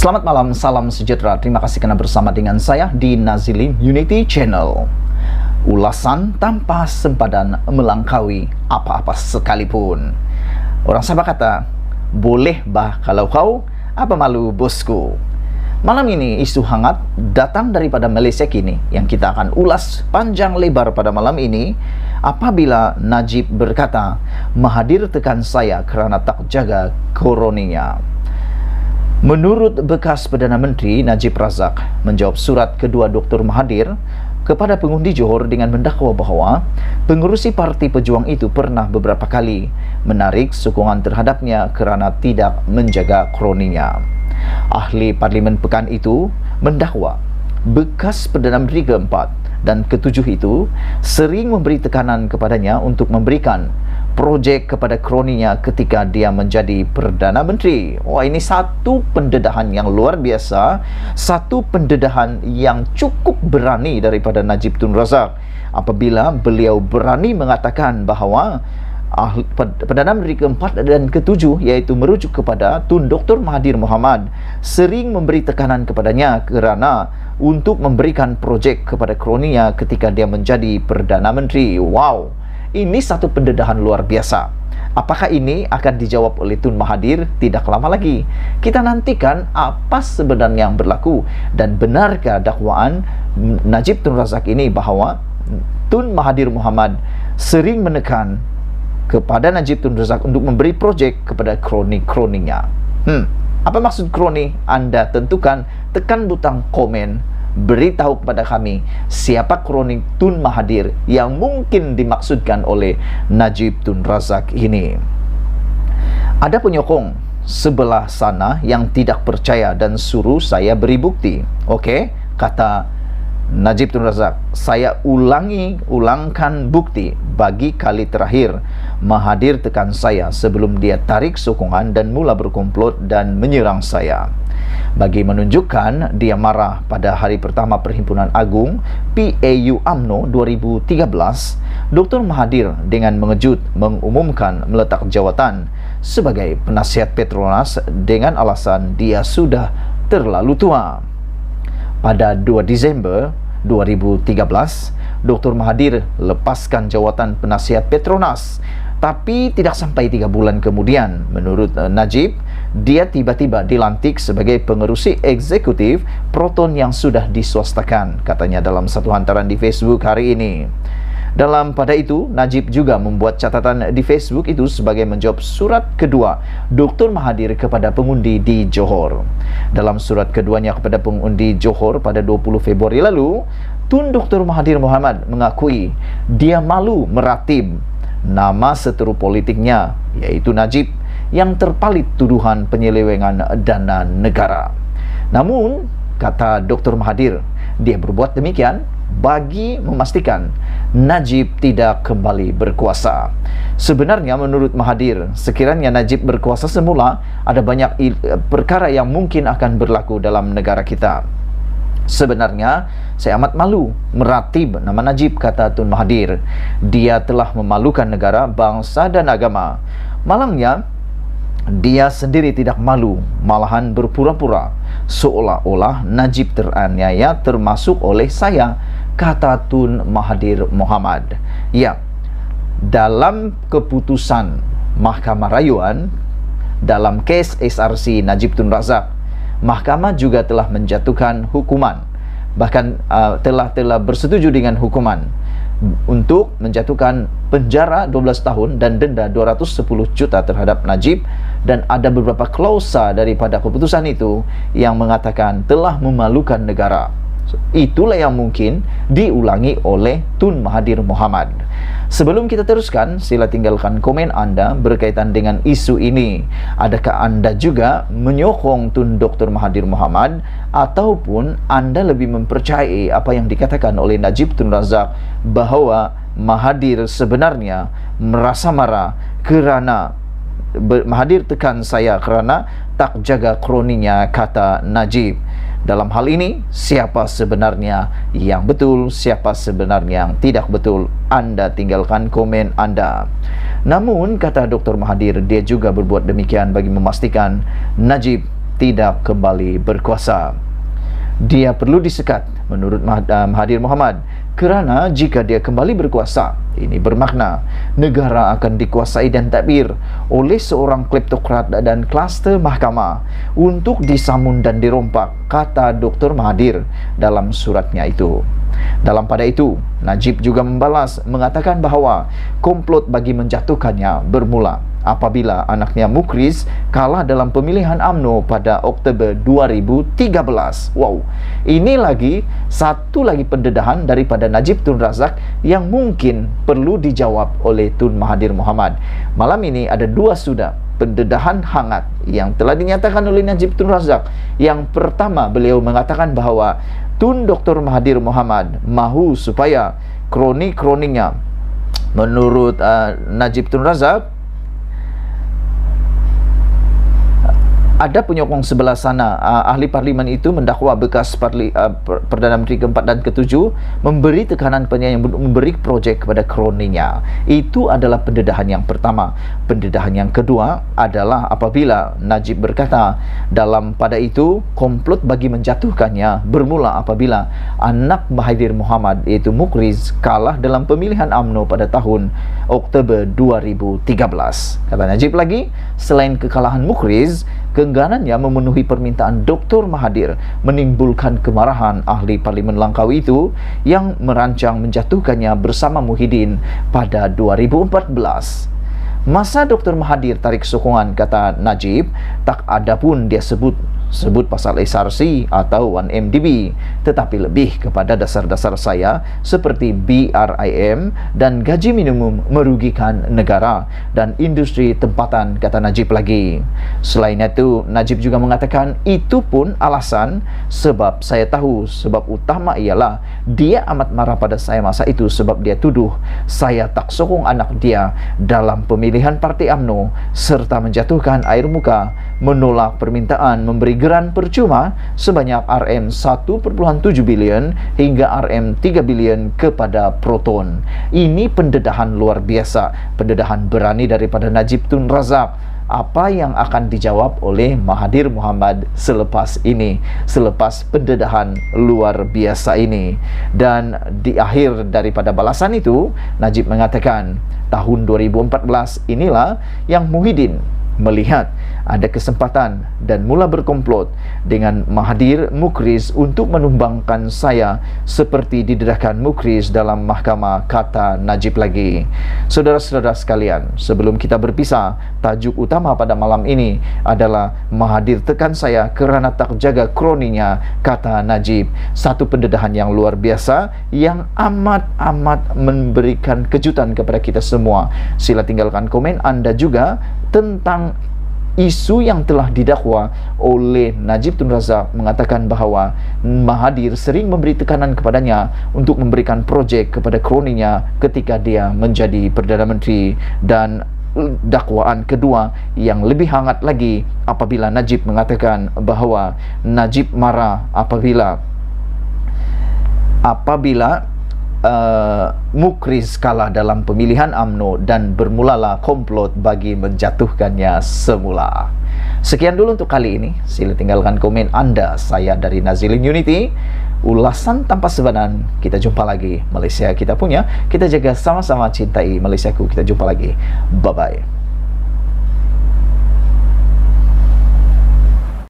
Selamat malam, salam sejahtera. Terima kasih karena bersama dengan saya di Nazilin Unity Channel. Ulasan tanpa sempadan melangkaui apa-apa sekalipun. Orang Sabah kata, boleh bah kalau kau, apa malu bosku. Malam ini isu hangat datang daripada Malaysia kini yang kita akan ulas panjang lebar pada malam ini. Apabila Najib berkata, Mahathir tekan saya kerana tak jaga koroninya. Menurut bekas Perdana Menteri Najib Razak menjawab surat kedua Dr. Mahathir kepada pengundi Johor dengan mendakwa bahawa pengerusi Parti Pejuang itu pernah beberapa kali menarik sokongan terhadapnya kerana tidak menjaga kroninya. Ahli Parlimen Pekan itu mendakwa bekas Perdana Menteri keempat dan ketujuh itu sering memberi tekanan kepadanya untuk memberikan projek kepada kroninya ketika dia menjadi Perdana Menteri. Wah, ini satu pendedahan yang luar biasa, satu pendedahan yang cukup berani daripada Najib Tun Razak apabila beliau berani mengatakan bahawa Perdana Menteri keempat dan ketujuh, iaitu merujuk kepada Tun Dr. Mahathir Mohamad, sering memberi tekanan kepadanya kerana untuk memberikan projek kepada kroninya ketika dia menjadi Perdana Menteri. Wow, ini satu pendedahan luar biasa. Apakah ini akan dijawab oleh Tun Mahathir? Tidak lama lagi. Kita nantikan apa sebenarnya yang berlaku dan benarkah dakwaan Najib Tun Razak ini bahawa Tun Mahathir Mohamad sering menekan kepada Najib Tun Razak untuk memberi projek kepada kroni-kroninya. Apa maksud kroni? Anda tentukan, tekan butang komen, beritahu kepada kami siapa kroni Tun Mahathir yang mungkin dimaksudkan oleh Najib Tun Razak ini. Ada penyokong sebelah sana yang tidak percaya dan suruh saya beri bukti. Okey, kata Najib Tun Razak, saya ulangkan bukti bagi kali terakhir Mahathir tekan saya sebelum dia tarik sokongan dan mula berkomplot dan menyerang saya. Bagi menunjukkan dia marah pada hari pertama Perhimpunan Agung PAU UMNO 2013, Dr. Mahathir dengan mengejut mengumumkan meletak jawatan sebagai penasihat Petronas dengan alasan dia sudah terlalu tua. Pada 2 Disember 2013, Dr. Mahathir lepaskan jawatan penasihat Petronas, tapi tidak sampai 3 bulan kemudian, menurut Najib, dia tiba-tiba dilantik sebagai pengerusi eksekutif Proton yang sudah diswastakan, katanya dalam satu hantaran di Facebook hari ini. Pada itu, Najib juga membuat catatan di Facebook itu sebagai menjawab surat kedua Dr. Mahathir kepada pengundi di Johor. Dalam surat keduanya kepada pengundi Johor pada 20 Februari lalu, Tun Dr. Mahathir Mohamad mengakui dia malu meratib nama seteru politiknya, yaitu Najib, yang terpalit tuduhan penyelewengan dana negara. Namun, kata Dr. Mahathir, dia berbuat demikian bagi memastikan Najib tidak kembali berkuasa. Sebenarnya menurut Mahathir, sekiranya Najib berkuasa semula, ada banyak perkara yang mungkin akan berlaku dalam negara kita. Sebenarnya, saya amat malu meratib nama Najib, kata Tun Mahathir. Dia telah memalukan negara, bangsa dan agama. Malangnya, dia sendiri tidak malu, malahan berpura-pura seolah-olah Najib teraniaya termasuk oleh saya, kata Tun Mahathir Mohamad. Ya, dalam keputusan Mahkamah Rayuan dalam kes SRC Najib Tun Razak, Mahkamah juga telah menjatuhkan hukuman, bahkan telah bersetuju dengan hukuman untuk menjatuhkan penjara 12 tahun dan denda 210 juta terhadap Najib, dan ada beberapa klausa daripada keputusan itu yang mengatakan telah memalukan negara. Itulah yang mungkin diulangi oleh Tun Mahathir Mohamad. Sebelum kita teruskan, sila tinggalkan komen Anda berkaitan dengan isu ini. Adakah Anda juga menyokong Tun Dr. Mahathir Mohamad, ataupun Anda lebih mempercayai apa yang dikatakan oleh Najib Tun Razak bahawa Mahathir sebenarnya merasa marah kerana Mahathir tekan saya kerana tak jaga kroninya, kata Najib. Dalam hal ini, siapa sebenarnya yang betul, siapa sebenarnya yang tidak betul? Anda tinggalkan komen Anda. Namun, kata Dr. Mahathir, dia juga berbuat demikian bagi memastikan Najib tidak kembali berkuasa. Dia perlu disekat menurut Mahathir Mohamad kerana jika dia kembali berkuasa, ini bermakna negara akan dikuasai dan tadbir oleh seorang kleptokrat dan kluster mahkamah untuk disamun dan dirompak, kata Dr. Mahathir dalam suratnya itu. Dalam pada itu, Najib juga membalas mengatakan bahawa komplot bagi menjatuhkannya bermula apabila anaknya Mukhriz kalah dalam pemilihan UMNO pada Oktober 2013. Wow, ini satu lagi pendedahan daripada Najib Tun Razak yang mungkin perlu dijawab oleh Tun Mahathir Mohamad. Malam ini ada dua sudah pendedahan hangat yang telah dinyatakan oleh Najib Tun Razak. Yang pertama, beliau mengatakan bahawa Tun Dr. Mahathir Mohamad mahu supaya kroniknya menurut Najib Tun Razak ada penyokong sebelah sana. Ahli parlimen itu mendakwa bekas Perdana Menteri keempat dan ketujuh memberi tekanan yang memberi projek kepada kroninya. Itu adalah pendedahan yang pertama. Pendedahan yang kedua adalah apabila Najib berkata dalam pada itu komplot bagi menjatuhkannya bermula apabila anak Mahathir Mohamad iaitu Mukhriz kalah dalam pemilihan UMNO pada tahun Oktober 2013. Kata Najib lagi, selain kekalahan Mukhriz, keengganannya memenuhi permintaan Dr. Mahathir menimbulkan kemarahan ahli parlimen Langkawi itu yang merancang menjatuhkannya bersama Muhyiddin pada 2014. Masa Dr. Mahathir tarik sokongan, kata Najib, tak ada pun dia sebut pasal SRC atau 1MDB, tetapi lebih kepada dasar-dasar saya seperti BRIM dan gaji minimum merugikan negara dan industri tempatan, kata Najib lagi. Selain itu, Najib juga mengatakan itu pun alasan sebab saya tahu sebab utama ialah dia amat marah pada saya masa itu sebab dia tuduh saya tak sokong anak dia dalam pemilihan parti UMNO serta menjatuhkan air muka, menolak permintaan memberi geran percuma sebanyak RM1.7 bilion hingga RM3 bilion kepada Proton. Ini pendedahan luar biasa, pendedahan berani daripada Najib Tun Razak. Apa yang akan dijawab oleh Mahathir Mohamad selepas ini, selepas pendedahan luar biasa ini? Dan di akhir daripada balasan itu, Najib mengatakan tahun 2014 inilah yang Muhyiddin melihat ada kesempatan dan mula berkomplot dengan Mahathir Mukhriz untuk menumbangkan saya seperti didedahkan Mukhriz dalam mahkamah, kata Najib lagi. Saudara-saudara sekalian, sebelum kita berpisah, tajuk utama pada malam ini adalah Mahathir tekan saya kerana tak jaga kroninya, kata Najib. Satu pendedahan yang luar biasa yang amat memberikan kejutan kepada kita semua. Sila tinggalkan komen Anda juga tentang isu yang telah didakwa oleh Najib Tun Razak mengatakan bahawa Mahathir sering memberi tekanan kepadanya untuk memberikan projek kepada kroninya ketika dia menjadi Perdana Menteri. Dan dakwaan kedua yang lebih hangat lagi apabila Najib mengatakan bahawa Najib marah apabila Mukhriz kalah dalam pemilihan UMNO dan bermulalah komplot bagi menjatuhkannya semula. Sekian dulu untuk kali ini. Sila tinggalkan komen Anda. Saya dari Nazilin Unity. Ulasan tanpa sebadan. Kita jumpa lagi. Malaysia kita punya. Kita jaga sama-sama cintai Malaysiaku. Kita jumpa lagi. Bye-bye.